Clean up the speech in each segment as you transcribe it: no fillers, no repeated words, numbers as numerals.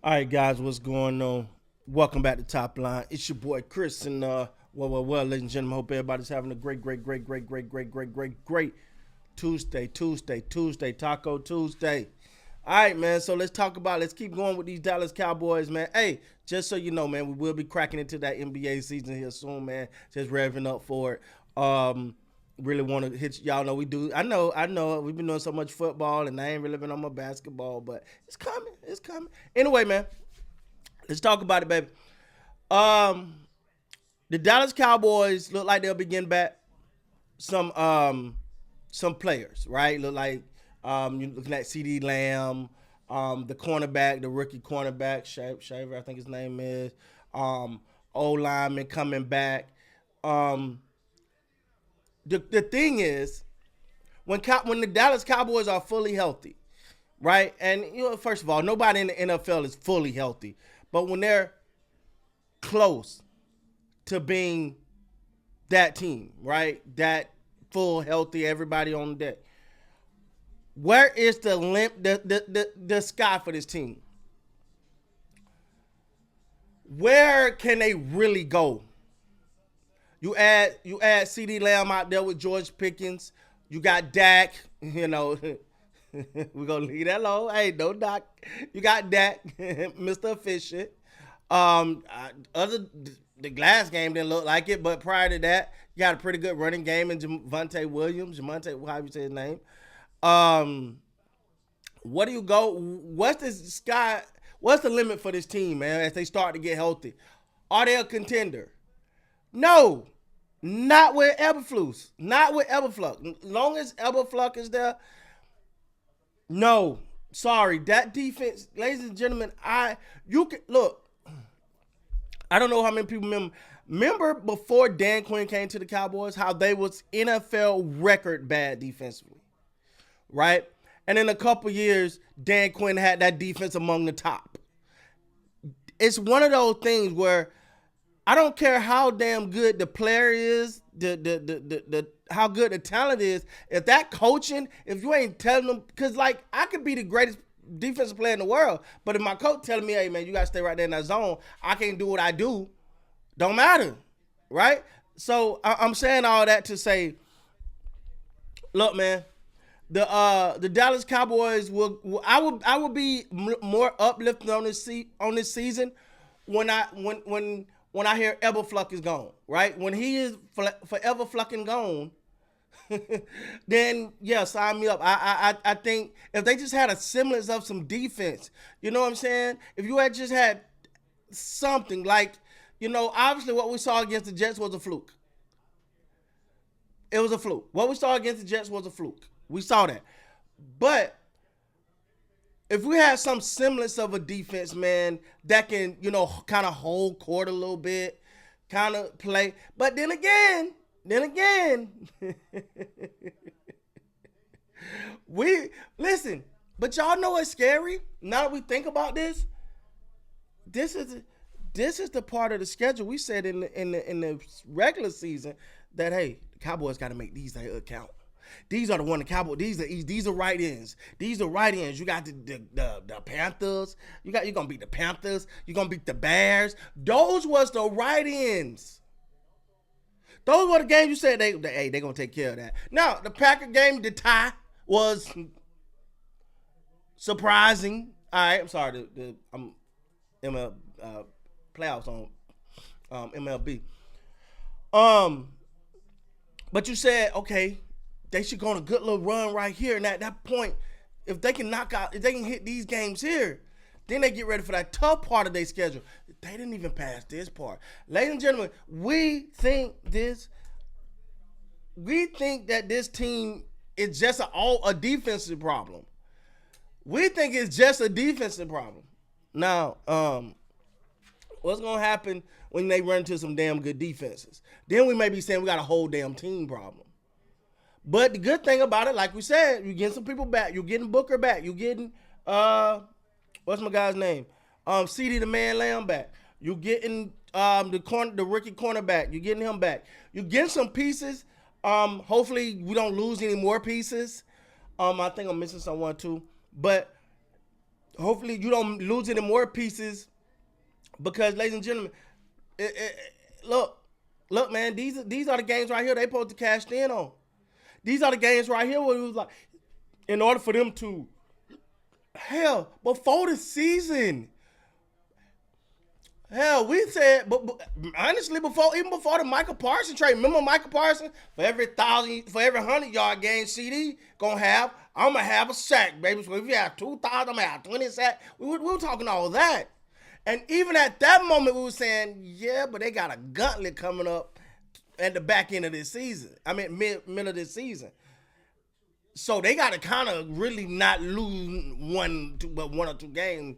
All right, guys, what's going on? Welcome back to Top Line. It's your boy Chris, and ladies and gentlemen, hope everybody's having a great Tuesday, Taco Tuesday. All right, man. So let's keep going with these Dallas Cowboys, man. Hey, just so you know, man, we will be cracking into that NBA season here soon, man. Just revving up for it. Really want to hit y'all know we do. I know. We've been doing so much football, and I ain't really been on my basketball, but it's coming. It's coming. Anyway, man, let's talk about it, baby. Um, the Dallas Cowboys look like they'll be getting back some some players, right? Look like you looking at CD Lamb, the cornerback, the rookie cornerback, Shaver, I think his name is. Um, O lineman coming back. Um, the thing is, when the Dallas Cowboys are fully healthy, right? And first of all, nobody in the NFL is fully healthy, but when they're close to being that team, right? That full healthy, everybody on deck. Where is the sky for this team? Where can they really go? You add CD Lamb out there with George Pickens. You got Dak. We're gonna leave that alone. Hey, no Doc. You got Dak, Mr. Efficient. Other the glass game didn't look like it, but prior to that, you got a pretty good running game in Javonte Williams. Javonte, how you say his name? Um, what do you go? What's this sky? What's the limit for this team, man? As they start to get healthy, are they a contender? No, not with Eberflus. Not with Eberflus. Long as Eberflus is there, no. Sorry, that defense, ladies and gentlemen. You can look. I don't know how many people remember before Dan Quinn came to the Cowboys how they was NFL record bad defensively, right? And in a couple years, Dan Quinn had that defense among the top. It's one of those things where I don't care how damn good the player is, the how good the talent is. If that coaching, if you ain't telling them, because like I could be the greatest defensive player in the world, but if my coach telling me, hey man, you gotta stay right there in that zone, I can't do what I do. Don't matter, right? So I'm saying all that to say, look, man, the Dallas Cowboys I will be more uplifted on this season when I hear Eberflus is gone, right? When he is forever fucking gone, then yeah, sign me up. I think if they just had a semblance of some defense, you know what I'm saying? If you had just had something like, obviously what we saw against the Jets was a fluke. It was a fluke. What we saw against the Jets was a fluke. We saw that. But if we had some semblance of a defense, man, that can, kind of hold court a little bit, kind of play. But then again, we listen. But y'all know it's scary. Now that we think about this, this is the part of the schedule we said in the regular season that hey, the Cowboys got to make these account. These are the one the Cowboys. These are right ends. These are right ends. You got the Panthers. You're gonna beat the Panthers. You're gonna beat the Bears. Those was the right ends. Those were the games you said they gonna take care of that. Now the Packer game, the tie was surprising. All right, I'm sorry. I'm ML playoffs on MLB. But you said okay. They should go on a good little run right here. And at that point, if they can hit these games here, then they get ready for that tough part of their schedule. They didn't even pass this part. Ladies and gentlemen, we think that this team is just a defensive problem. We think it's just a defensive problem. Now, what's going to happen when they run into some damn good defenses? Then we may be saying we got a whole damn team problem. But the good thing about it, like we said, you're getting some people back. You're getting Booker back. You're getting what's my guy's name? CD the Man Lamb back. You're getting the rookie cornerback. You're getting him back. You're getting some pieces. Hopefully we don't lose any more pieces. I think I'm missing someone too. But Hopefully you don't lose any more pieces because, ladies and gentlemen, look, look, man, these are the games right here they supposed to cash in on. These are the games right here where it was like, in order for them to, hell, before the season, hell, we said, but honestly, even before the Michael Parsons trade, remember Michael Parsons? For every 100-yard game CD I'm gonna have a sack, baby. So if you have 2,000, I'm gonna have 20 sacks. We were talking all that, and even at that moment, we were saying, yeah, but they got a gauntlet coming up at the back end of this season. I mean, mid of this season. So they got to kind of really not lose but one or two games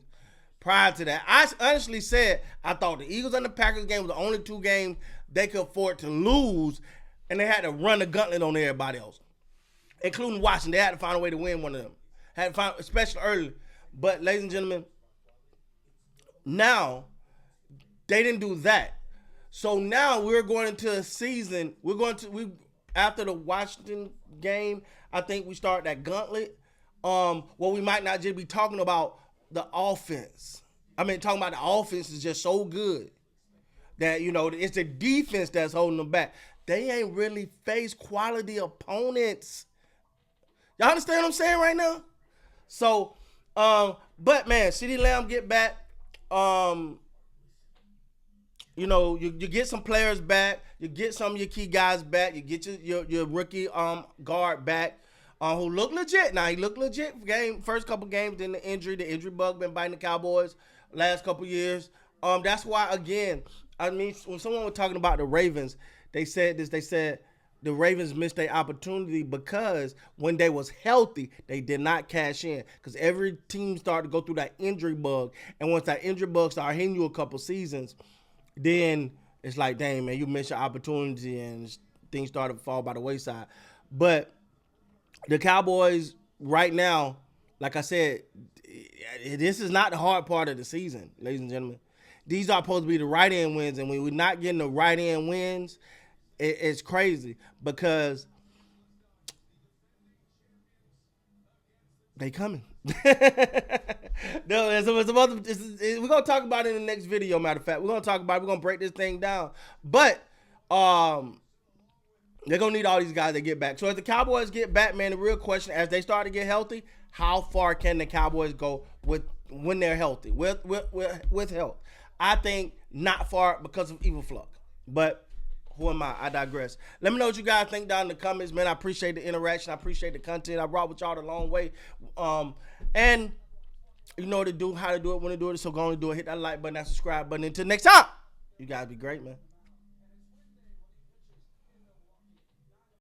prior to that. I honestly said I thought the Eagles and the Packers game was the only two games they could afford to lose, and they had to run the gauntlet on everybody else, including Washington. They had to find a way to win one of them. Had to find, especially early. But ladies and gentlemen, now they didn't do that. So now we're going into a season. After the Washington game, I think we start that gauntlet. Well, we might not just be talking about the offense. I mean, talking about the offense is just so good that, it's the defense that's holding them back. They ain't really faced quality opponents. Y'all understand what I'm saying right now? So, but man, CeeDee Lamb get back. You get some players back. You get some of your key guys back. You get your rookie guard back, who look legit. Now he looked legit first couple games. Then the injury bug been biting the Cowboys last couple years. That's why, again, I mean, when someone was talking about the Ravens, they said this. They said the Ravens missed their opportunity because when they was healthy, they did not cash in, because every team started to go through that injury bug, and once that injury bug started hitting you a couple seasons, then it's like, dang, man, you missed your opportunity and things started to fall by the wayside. But the Cowboys right now, like I said, this is not the hard part of the season, ladies and gentlemen. These are supposed to be the right-end wins, and when we're not getting the right-end wins, it's crazy because they coming. No, we're going to talk about it in the next video, matter of fact. We're going to break this thing down. But they're going to need all these guys to get back. So as the Cowboys get back, man, the real question, as they start to get healthy, how far can the Cowboys go when they're healthy, with health? I think not far because of evil Fluck. But who am I? I digress. Let me know what you guys think down in the comments, man. I appreciate the interaction. I appreciate the content. I brought with y'all the long way. And you know what to do, how to do it, when to do it. So go on and do it. Hit that like button, that subscribe button. Until next time, you guys be great, man.